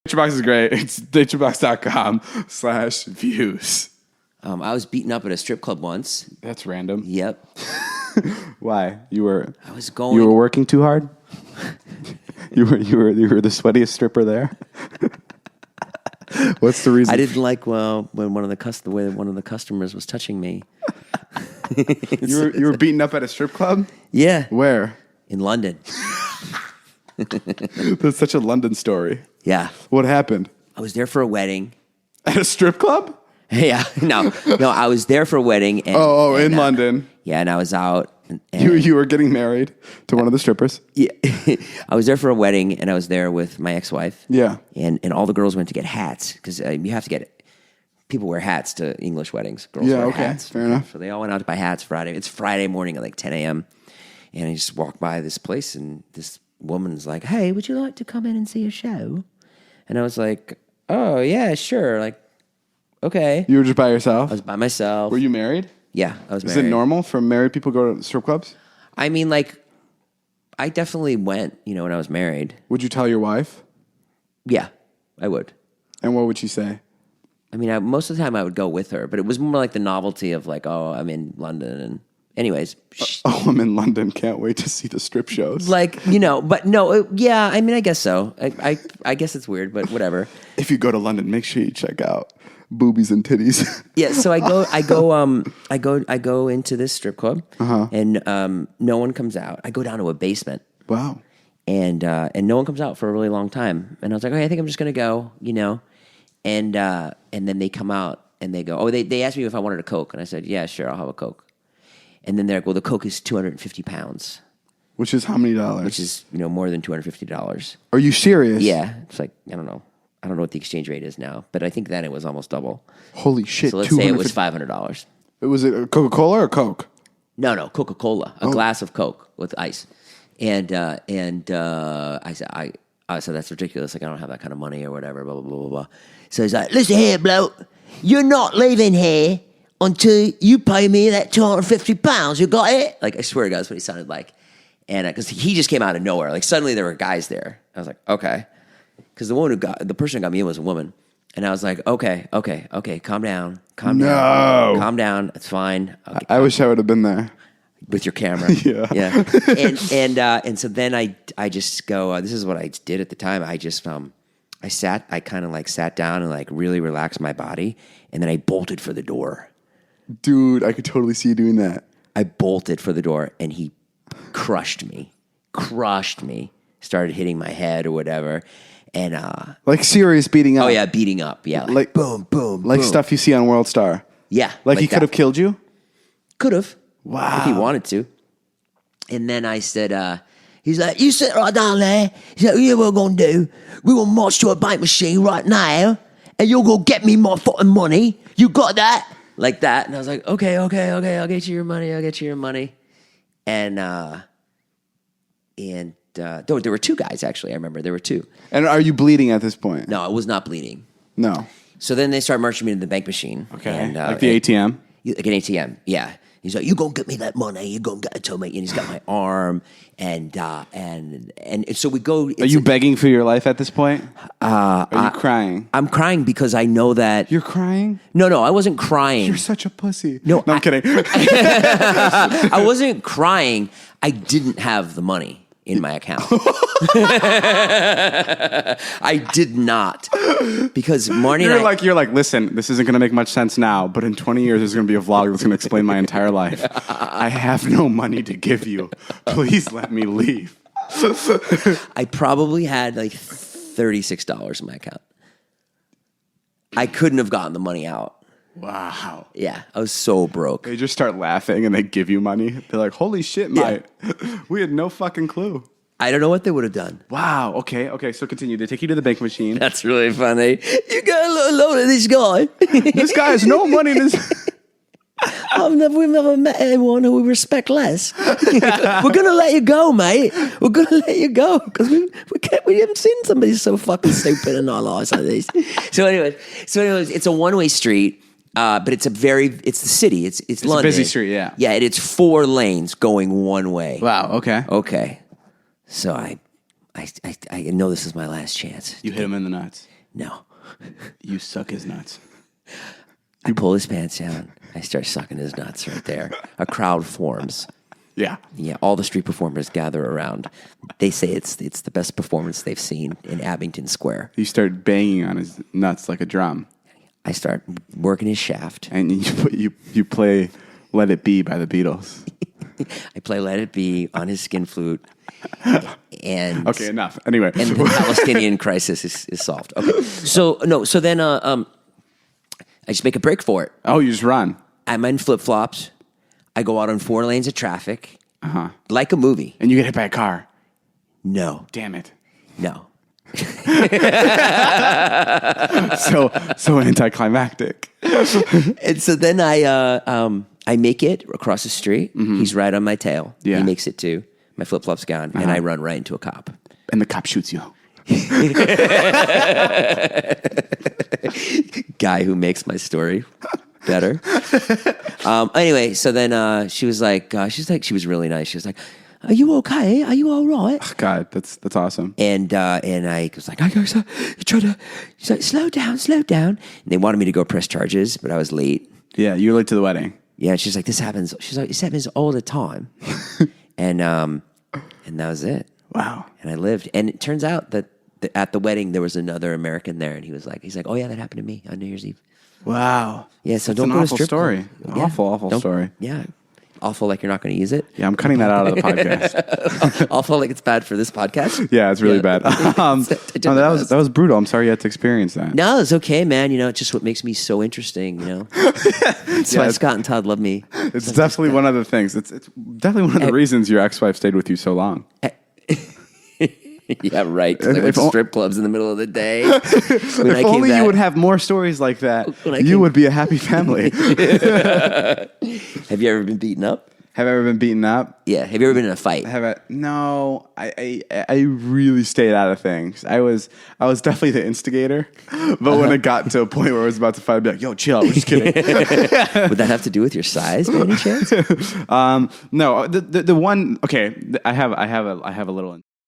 NatureBox is great. It's naturebox.com/views. I was beaten up at a strip club once. That's random. Yep. Why? I was going. You were working too hard? you were the sweatiest stripper there? What's the reason? I didn't like when one of the customers was touching me. You were beaten up at a strip club? Yeah. Where? In London. That's such a London story. Yeah. What happened? I was there for a wedding. At a strip club? Yeah. No, I was there for a wedding. And, in London. Yeah, and I was out. You were getting married to one of the strippers? Yeah. I was there for a wedding, and I was there with my ex-wife. Yeah. And all the girls went to get hats, because you have to get it. People wear hats to English weddings. Girls wear hats. Fair enough. So they all went out to buy hats Friday. It's Friday morning at like 10 a.m. And I just walked by this place, and this woman's like, "Hey, would you like to come in and see a show?" And I was like, "Oh, yeah, sure." Like, okay. You were just by yourself? I was by myself. Were you married? Yeah, I was married. Is it normal for married people to go to strip clubs? I mean, like, I definitely went, when I was married. Would you tell your wife? Yeah, I would. And what would she say? I mean, most of the time I would go with her, but it was more like the novelty of like, oh, I'm in London. And anyways. I'm in London. Can't wait to see the strip shows. Like, but no, yeah, I mean, I guess so. I guess it's weird, but whatever. If you go to London, make sure you check out boobies and titties. Yeah, so I go into this strip club, and no one comes out. I go down to a basement. Wow. And no one comes out for a really long time. And I was like, okay, I think I'm just gonna go, And then they come out and they go, they asked me if I wanted a Coke, and I said, yeah, sure, I'll have a Coke. And then they're like, well, the Coke is 250 pounds. Which is how many dollars? Which is, more than $250. Are you serious? Yeah. It's like, I don't know what the exchange rate is now, but I think then it was almost double. Holy shit. So let's say it was $500. Was it a Coca-Cola or Coke? No, Coca-Cola. A glass of Coke with ice. And I said, that's ridiculous. Like, I don't have that kind of money or whatever, blah, blah, blah, blah, blah. So he's like, listen here, bloke. You're not leaving here until you pay me that £250. You got it? Like, I swear to God, that's what he sounded like. And because he just came out of nowhere. Like, suddenly there were guys there. I was like, okay. Because the person who got me in was a woman. And I was like, okay, calm down. Calm down. It's fine. Okay, I wish I would have been there. With your camera. Yeah. And so then I just go, this is what I did at the time. I just, I kind of like sat down and like really relaxed my body. And then I bolted for the door. Dude, I could totally see you doing that. I bolted for the door and he crushed me, started hitting my head or whatever. And, like serious beating up. Oh yeah. Beating up. Yeah. Like boom, boom, like boom. Stuff you see on World Star. Yeah. Like he could have killed you? Could have. Wow. If he wanted to. And then I said, he's like, you sit right down there. He's like, yeah, what we're going to do? We're going to march to a bank machine right now, and you'll go get me my fucking money. You got that? Like that. And I was like, okay, I'll get you your money. And there were two guys, actually. I remember there were two. And are you bleeding at this point? No, I was not bleeding. No. So then they start marching me to the bank machine. Okay. And, like the ATM? Like an ATM, yeah. He's like, you gonna get me that money? You gonna get it to me? And he's got my arm, and so we go. Are you begging for your life at this point? Are you crying? I'm crying because I know that you're crying. No, I wasn't crying. You're such a pussy. No, I'm kidding. I wasn't crying. I didn't have the money in my account. I did not, because Marnie you're like, listen, this isn't going to make much sense now, but in 20 years there's going to be a vlog that's going to explain my entire life. I have no money to give you. Please let me leave. I probably had like $36 in my account. I couldn't have gotten the money out. Wow. Yeah, I was so broke. They just start laughing and they give you money. They're like, holy shit, mate. We had no fucking clue. I don't know what they would have done. Wow. Okay. So continue. They take you to the bank machine. That's really funny. You got a load of this guy. This guy has no money in his... We've never met anyone who we respect less. We're going to let you go, mate. We're going to let you go because we haven't seen somebody so fucking stupid in our lives like this. So anyways, it's a one-way street. But it's the city. It's London. A busy street, yeah. Yeah, and it's 4 lanes going one way. Wow, okay. Okay. So I know this is my last chance. You hit him in the nuts. No. You suck his nuts. I pull his pants down. I start sucking his nuts right there. A crowd forms. Yeah. Yeah, all the street performers gather around. They say it's the best performance they've seen in Abington Square. You start banging on his nuts like a drum. I start working his shaft. And you play Let It Be by the Beatles. I play Let It Be on his skin flute. And okay, enough. Anyway. And the Palestinian crisis is solved. Okay. So then I just make a break for it. Oh, you just run. I'm in flip-flops. I go out on 4 lanes of traffic. Like a movie. And you get hit by a car. No. Damn it. No. so anticlimactic. And so then I make it across the street. He's right on my tail. Yeah. He makes it too. My flip-flop's gone. And I run right into a cop. And the cop shoots you. Guy who makes my story better. Anyway, so then she was really nice. She was like, "Are you okay? Are you all right?" Oh, God, that's awesome. And I was like, "She's like, slow down. And they wanted me to go press charges, but I was late. Yeah, you were late to the wedding. Yeah, she's like, this happens. She's like, this happens all the time. and that was it. Wow. And I lived. And it turns out that at the wedding there was another American there, and he's like, "Oh yeah, that happened to me on New Year's Eve." Wow. Yeah, so That's don't an go to awful strip story. club. Yeah. Awful story. Yeah. Awful like you're not going to use it. Yeah, I'm cutting that out of the podcast. Awful like it's bad for this podcast. Yeah, it's really bad. No, that was brutal. I'm sorry you had to experience that. No, it's okay, man. It's just what makes me so interesting, That's why Scott and Todd love me. It's definitely one of the things. It's definitely one of the reasons your ex-wife stayed with you so long. Yeah, right. Because I went to strip clubs in the middle of the day. If only you would have more stories like that, you would be a happy family. Have you ever been beaten up? Have I ever been beaten up? Yeah. Have you ever been in a fight? No. I really stayed out of things. I was definitely the instigator, but when it got to a point where I was about to fight, I'd be like, "Yo, chill. I'm just kidding." Would that have to do with your size, by any chance? No. The one. Okay. I have a little.